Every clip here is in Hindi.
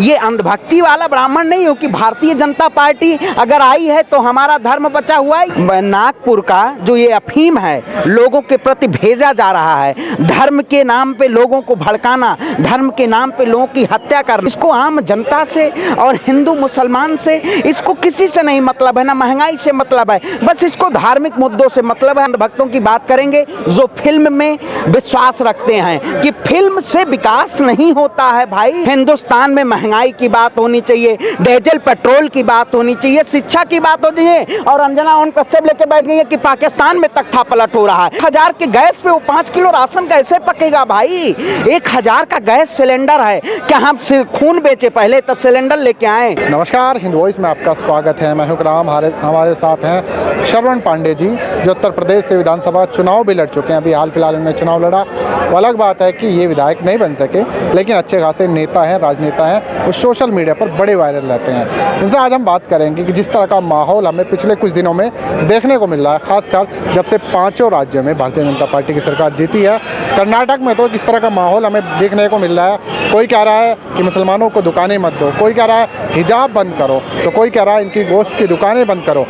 ये अंधभक्ति वाला ब्राह्मण नहीं हूँ कि भारतीय जनता पार्टी अगर आई है तो हमारा धर्म बचा हुआ है। नागपुर का जो ये अफीम है लोगों के प्रति भेजा जा रहा है, धर्म के नाम पे लोगों को भड़काना, धर्म के नाम पे लोगों की हत्या करना, इसको आम जनता से और हिंदू मुसलमान से इसको किसी से नहीं मतलब है, ना महंगाई से मतलब है, बस इसको धार्मिक मुद्दों से मतलब है। अंधभक्तों की बात करेंगे जो फिल्म में विश्वास रखते हैं कि फिल्म से विकास नहीं होता है भाई। हिंदुस्तान में महंगाई की बात होनी चाहिए, डीजल पेट्रोल की बात होनी चाहिए, शिक्षा की बात होनी चाहिए। और अंजना ओम कश्यप लेके बैठ गई है कि पाकिस्तान में तख्ता पलट हो रहा है। 1000 के गैस पे वो 5 किलो राशन कैसे पकेगा भाई? 1000 का गैस सिलेंडर है, क्या हम खून बेचे पहले तब सिलेंडर लेके आए? नमस्कार, हिंद वॉइस में आपका स्वागत है। मैं हूं राम। हमारे साथ हैं श्रवण पांडे जी, जो उत्तर प्रदेश से विधानसभा चुनाव भी लड़ चुके हैं। अभी हाल फिलहाल इन्होंने चुनाव लड़ा। वो अलग बात है कि ये विधायक नहीं बन सके, लेकिन अच्छे खासे नेता हैं, राजनेता हैं, वो सोशल मीडिया पर बड़े वायरल रहते हैं। इनसे आज हम बात करेंगे कि जिस तरह का माहौल हमें पिछले कुछ दिनों में देखने को मिल रहा है, खासकर जब से 5 राज्यों में भारतीय जनता पार्टी की सरकार जीती है। कर्नाटक में तो किस तरह का माहौल हमें देखने को मिल रहा है। कोई कह रहा है कि मुसलमानों को दुकानें मत दो, कोई कह रहा है हिजाब बंद करो, तो कोई कह रहा है इनकी गोश्त की दुकानें बंद करो।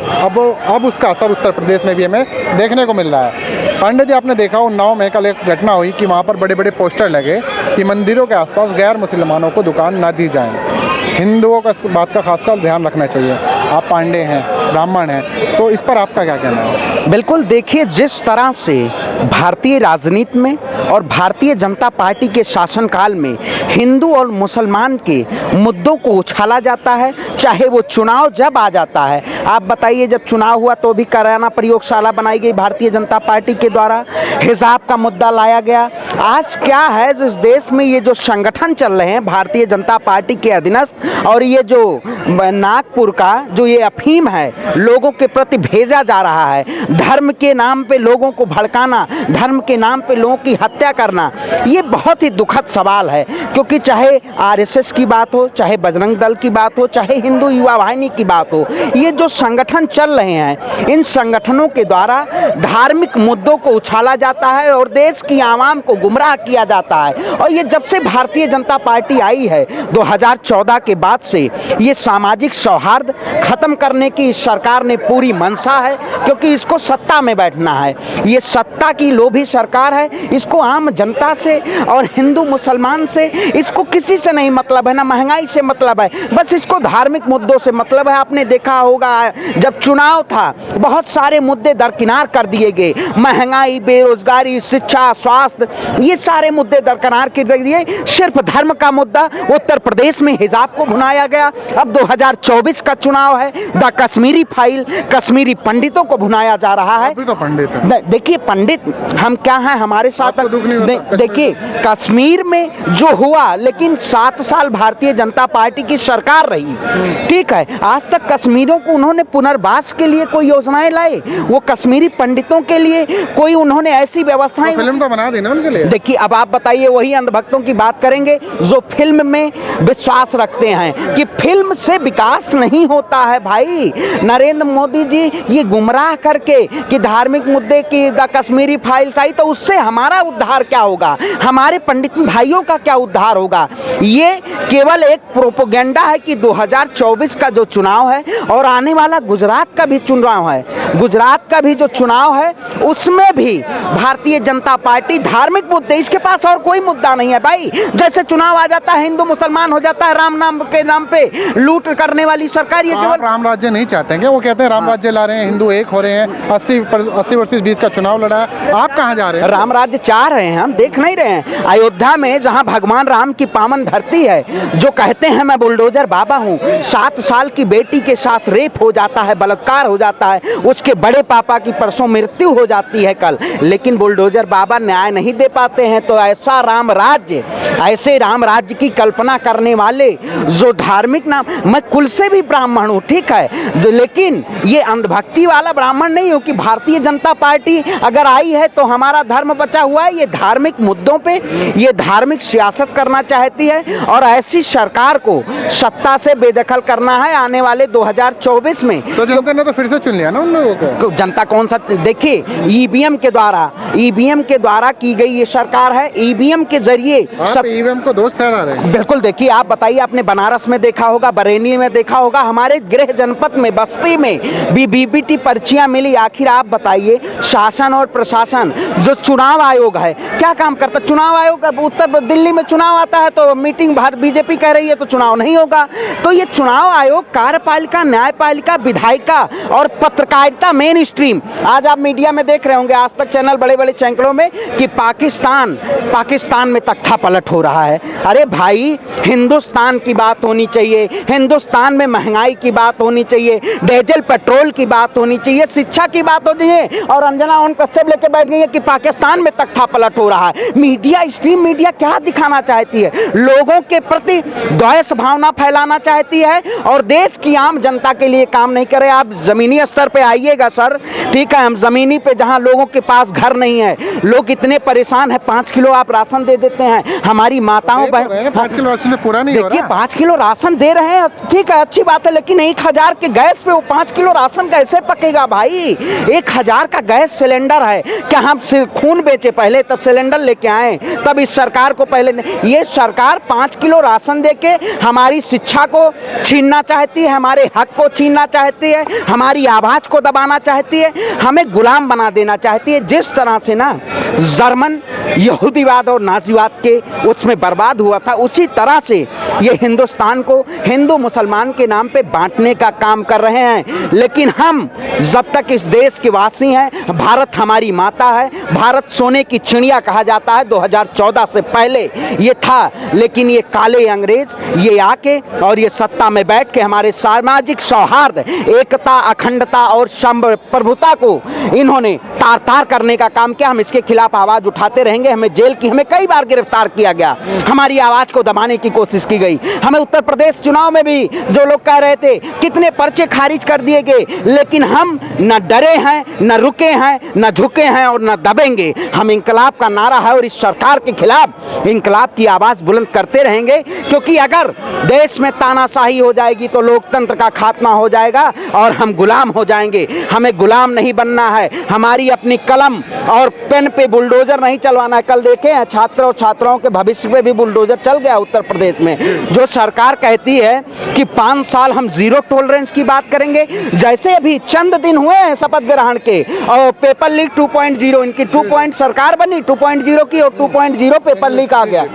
अब उसका असर उत्तर प्रदेश में भी हमें देखने को मिल रहा है। पांडे जी, आपने देखा उन्नाव में कल एक घटना हुई कि वहाँ पर बड़े बड़े पोस्टर लगे कि मंदिरों के आसपास गैर मुसलमानों को दुकान ना दी जाए। हिंदुओं का इस बात का खासकर ध्यान रखना चाहिए। आप पांडे हैं, ब्राह्मण हैं, तो इस पर आपका क्या कहना है? बिल्कुल, देखिए, जिस तरह से भारतीय राजनीति में और भारतीय जनता पार्टी के शासनकाल में हिंदू और मुसलमान के मुद्दों को उछाला जाता है, चाहे वो चुनाव जब आ जाता है। आप बताइए, जब चुनाव हुआ तो भी कराना प्रयोगशाला बनाई गई भारतीय जनता पार्टी के द्वारा, हिजाब का मुद्दा लाया गया। आज क्या है, जिस देश में ये जो संगठन चल रहे हैं भारतीय जनता पार्टी के अधीनस्थ, और ये जो नागपुर का जो ये अफीम है लोगों के प्रति भेजा जा रहा है, धर्म के नाम पे लोगों को भड़काना, धर्म के नाम पे लोगों की हत्या करना, ये बहुत ही दुखद सवाल है। क्योंकि चाहे आरएसएस की बात हो, चाहे बजरंग दल की बात हो, चाहे हिंदू युवा वाहिनी की बात हो, ये जो संगठन चल रहे हैं, इन संगठनों के द्वारा धार्मिक मुद्दों को उछाला जाता है और देश की आवाम को गुमराह किया जाता है। और ये जब से भारतीय जनता पार्टी आई है 2014 के बाद से, ये सामाजिक सौहार्द खत्म करने की इस सरकार ने पूरी मंशा है, क्योंकि इसको सत्ता में बैठना है। ये सत्ता की लोभी सरकार है, इसको आम जनता से और हिंदू मुसलमान से इसको किसी से नहीं मतलब है, ना महंगाई से मतलब है, बस इसको धार्मिक मुद्दों से मतलब है। आपने देखा होगा जब चुनाव था बहुत सारे मुद्दे दरकिनार कर दिए गए, महंगाई, बेरोजगारी, शिक्षा, स्वास्थ्य, ये सारे मुद्दे दरकिनार कर दिए। सिर्फ धर्म का मुद्दा उत्तर प्रदेश में हिजाब को भुनाया गया। अब 2024 का चुनाव है, द कश्मीरी फाइल, कश्मीरी पंडितों को भुनाया जा रहा है। तो पंडित देखिए, पंडित हम क्या हैं, हमारे साथ देखिए कश्मीर में जो हुआ, लेकिन 7 साल भारतीय जनता पार्टी की सरकार रही, ठीक है, आज तक कश्मीरियों को उन्होंने पुनर्वास के लिए कोई योजनाएं लाई, वो कश्मीरी पंडितों के लिए कोई उन्होंने ऐसी व्यवस्थाएं, फिल्म तो बना दी ना उनके लिए। देखिए, अब आप बताइए, वही अंधभक्तों की बात करेंगे जो फिल्म में विश्वास रखते हैं कि फिल्म से विकास नहीं होता है भाई। नरेंद्र मोदी जी ये गुमराह करके कि धार्मिक मुद्दे की द कश्मीरी फाइल्स आई, तो उससे हमारा उद्धार क्या होगा, हमारे पंडित भाइयों का क्या उद्धार होगा? ये केवल एक प्रोपोगेंडा है कि 2024 का जो चुनाव है और आने वाला गुजरात का भी चुनाव है, गुजरात का भी जो चुनाव है उसमें भी भारतीय जनता पार्टी धार्मिक मुद्दे, इसके पास और कोई मुद्दा नहीं है भाई। जैसे चुनाव आ जाता है हिंदू मुसलमान हो जाता है, राम नाम के नाम पे लूट करने वाली सरकार। ये केवल राम राज्य नहीं चाहते हैं, वो कहते हैं राम राज्य ला रहे हैं, हिंदू एक हो रहे हैं, 80 वर्सेस 20 का चुनाव लड़ा है। आप कहाँ जा रहे हैं? राम राज्य चाह रहे हैं, हम देख नहीं रहे हैं। अयोध्या में जहां भगवान राम की पावन धरती है, जो कहते हैं मैं बुलडोजर बाबा हूं, 7 साल की बेटी के साथ रेप हो जाता है, बलात्कार हो जाता है, उसके बड़े पापा की परसों मृत्यु हो जाती है कल, लेकिन बुलडोजर बाबा न्याय नहीं दे पाते हैं। तो ऐसा राम राज्य, ऐसे राम राज्य की कल्पना करने वाले जो धार्मिक नाम, मैं कुल से भी ब्राह्मण हूँ, ठीक है, लेकिन ये अंधभक्ति वाला ब्राह्मण नहीं हूँ कि भारतीय जनता पार्टी अगर आई आई है तो हमारा धर्म बचा हुआ है। ये धार्मिक मुद्दों पे ये धार्मिक सियासत करना चाहती है और ऐसी सरकार को सत्ता से बेदखल करना है आने वाले 2024 में। तो जनता ने तो फिर से चुन लिया ना उन लोगों को। जनता कौन सा, देखिए ईवीएम के द्वारा की गई ये सरकार है। ईवीएम के जरिए आप ईवीएम को दोष ठहरा रहे हैं। बिल्कुल, देखिए आप बताइए, आपने बनारस में देखा होगा, बरेली में देखा होगा, हमारे गृह जनपद में बस्ती में भी बीबीटी पर्चियां मिली। आखिर आप बताइए, शासन और प्रशासन जो चुनाव आयोग है क्या काम करता? चुनाव आयोग उत्तर दिल्ली में चुनाव आता है तो मीटिंग बाहर बीजेपी कह रही है तो चुनाव नहीं होगा। तो ये चुनाव आयोग कार्यपालिका, न्यायपालिका, विधायिका और पत्रकारिता मेन स्ट्रीम, आज आप मीडिया में देख रहे होंगे, आज तक चैनल बड़े बड़े चैनलों में, कि पाकिस्तान में तख्ता पलट हो रहा है। अरे भाई, हिंदुस्तान की बात होनी चाहिए, हिंदुस्तान में महंगाई की बात होनी चाहिए, डीजल पेट्रोल की बात होनी चाहिए, शिक्षा की बात होनी चाहिए, और अंजना ओम कश्यप लेके बैठ गई है कि पाकिस्तान में तख्ता पलट हो रहा है। मीडिया, स्ट्रीम मीडिया क्या दिखाना चाहती है? लोगों के प्रति द्वेष भावना फैलाना चाहती है और देश की आम जनता के लिए काम नहीं करे। आप जमीनी स्तर पे आइएगा सर, ठीक है, हम जमीनी पे, जहां लोगों के पास घर नहीं है, लोग इतने परेशान है, 5 किलो आप राशन दे देते हैं, हमारी माताओं बहन 5 किलो राशन पूरा नहीं हो रहा। देखिए 5 किलो राशन दे रहे हैं, ठीक है, अच्छी बात है, लेकिन 1000 के गैस पे वो 5 किलो राशन कैसे पकेगा भाई? 1000 का गैस सिलेंडर है, क्या हम खून बेचे पहले तब सिलेंडर लेके आए, तब इस सरकार को पहले? ये सरकार 5 किलो राशन देके हमारी शिक्षा को छीनना चाहती है, हमारे हक को छीनना चाहती है, हमारी आवाज को दबाना चाहती है, हमें गुलाम बना देना चाहती है। जिस तरह से ना जर्मन यहूदीवाद और नाजीवाद के उसमें बर्बाद हुआ था, उसी तरह से ये हिंदुस्तान को हिंदू मुसलमान के नाम पे बांटने का काम कर रहे हैं। लेकिन हम जब तक इस देश के वासी हैं, भारत हमारी माता है, भारत सोने की चिड़िया कहा जाता है, 2014 से पहले ये था, लेकिन ये काले अंग्रेज ये आके और ये सत्ता में बैठ के हमारे सामाजिक सौहार्द, एकता, अखंडता और संप्रभुता को इन्होंने तार तार करने का काम किया। हम इसके खिलाफ आवाज उठाते रहेंगे। हमें जेल की, हमें कई बार गिरफ्तार किया गया, हमारी आवाज को दबाने की कोशिश की गई। हमें उत्तर प्रदेश चुनाव में भी जो लोग कह रहे थे कितने पर्चे खारिज कर दिए गए, लेकिन हम न डरे हैं, न रुके हैं, न झुके हैं और न दबेंगे। हम इंकलाब का नारा है और इस सरकार के खिलाफ इंकलाब की आवाज बुलंद करते रहेंगे, क्योंकि अगर देश में तानाशाही हो जाएगी तो लोकतंत्र का खात्मा हो जाएगा और हम गुलाम हो जाएंगे। हमें गुलाम नहीं बनना है, हमारी अपनी कलम और पेन पे बुलडोजर नहीं चलवाना है। कल देखे हैं छात्र और छात्राओं के भविष्य पे भी बुलडोजर चल गया उत्तर प्रदेश में। जो सरकार कहती है कि 5 साल हम जीरो टॉलरेंस की बात करेंगे, जैसे अभी चंद दिन हुए हैं शपथ ग्रहण के और पेपर लीक 2.0, इनकी 2 सरकार बनी 2.0 की और 2.0 पेपर लीक आ गया।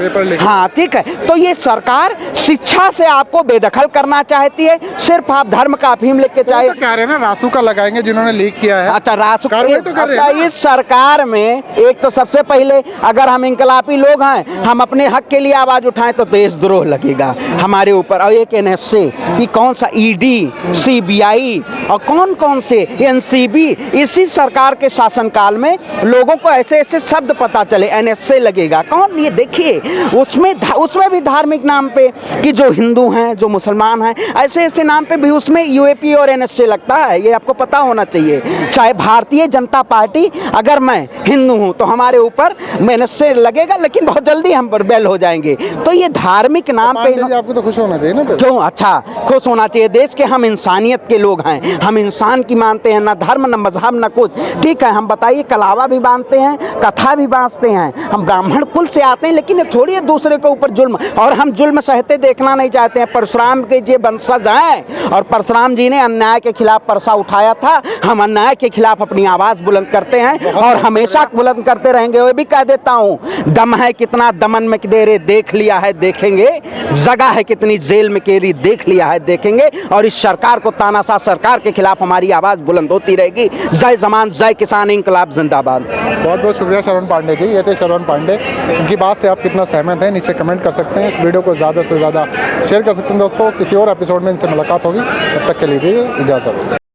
हाँ ठीक है, तो ये सरकार शिक्षा से आपको बेदखल करना चाहती है, सिर्फ आप धर्म का अफीम लेके चाहे। कह रहे हैं ना रासू का लगाएंगे जिन्होंने लीक किया है। अच्छा रासू तो अच्छा, इस सरकार में एक तो सबसे पहले अगर हम इंकलाबी लोग हैं, हम अपने हक के लिए आवाज उठाएं तो देशद्रोह लगेगा हमारे ऊपर। और एक एनएसए, ये कौन सा ईडी, सीबीआई और कौन कौन से एनसीबी, इसी सरकार के शासनकाल में लोगों को ऐसे ऐसे शब्द पता चले, एनएसए लगेगा। कौन? ये देखिए उसमें भी धार्मिक नाम पे कि जो हिंदू हैं, जो मुसलमान हैं, ऐसे ऐसे नाम पे भी उसमें यूएपी और एनएसए लगता है। ये आपको पता होना चाहिए। चाहे भारतीय जनता पार्टी, अगर मैं हिंदू हूं तो हमारे ऊपर एनएसए लगेगा, लेकिन बहुत जल्दी हम पर बेल हो जाएंगे। तो ये धार्मिक नाम पे आपको तो खुश होना चाहिए ना। क्यों? अच्छा खुश होना चाहिए। देश के हम इंसानियत के लोग हैं, हम इंसान की मानते हैं, ना धर्म ना मजहब ना कुछ, ठीक है। हम बताइए कलावा भी बांधते हैं, कथा भी बांधते हैं, हम ब्राह्मण कुल से आते हैं, लेकिन थोड़ी है दूसरे के ऊपर जुल्म, और हम जुल्म सहते देखना नहीं चाहते हैं। परशुराम के जो वंशज हैं और परशुराम जी ने अन्याय के खिलाफ परसा उठाया था, हम अन्याय के खिलाफ अपनी आवाज बुलंद करते हैं और हमेशा बुलंद करते रहेंगे। वो भी कह देता हूँ, दम है कितना दमन में दे देख लिया है देखेंगे, जगह है कितनी जेल में केरी देख लिया है देखेंगे। और इस सरकार को, तानाशाह सरकार के खिलाफ हमारी आवाज बुलंद होती रहेगी। जय जवान जय किसान, इंकलाब जिंदाबाद। बहुत बहुत शुक्रिया श्रवण पांडे जी। ये थे श्रवण पांडे। उनकी बात से आप कितना सहमत हैं नीचे कमेंट कर सकते हैं। इस वीडियो को ज़्यादा से ज़्यादा शेयर कर सकते हैं दोस्तों। किसी और एपिसोड में इनसे मुलाकात होगी, तब तक के लिए दीजिए इजाज़त।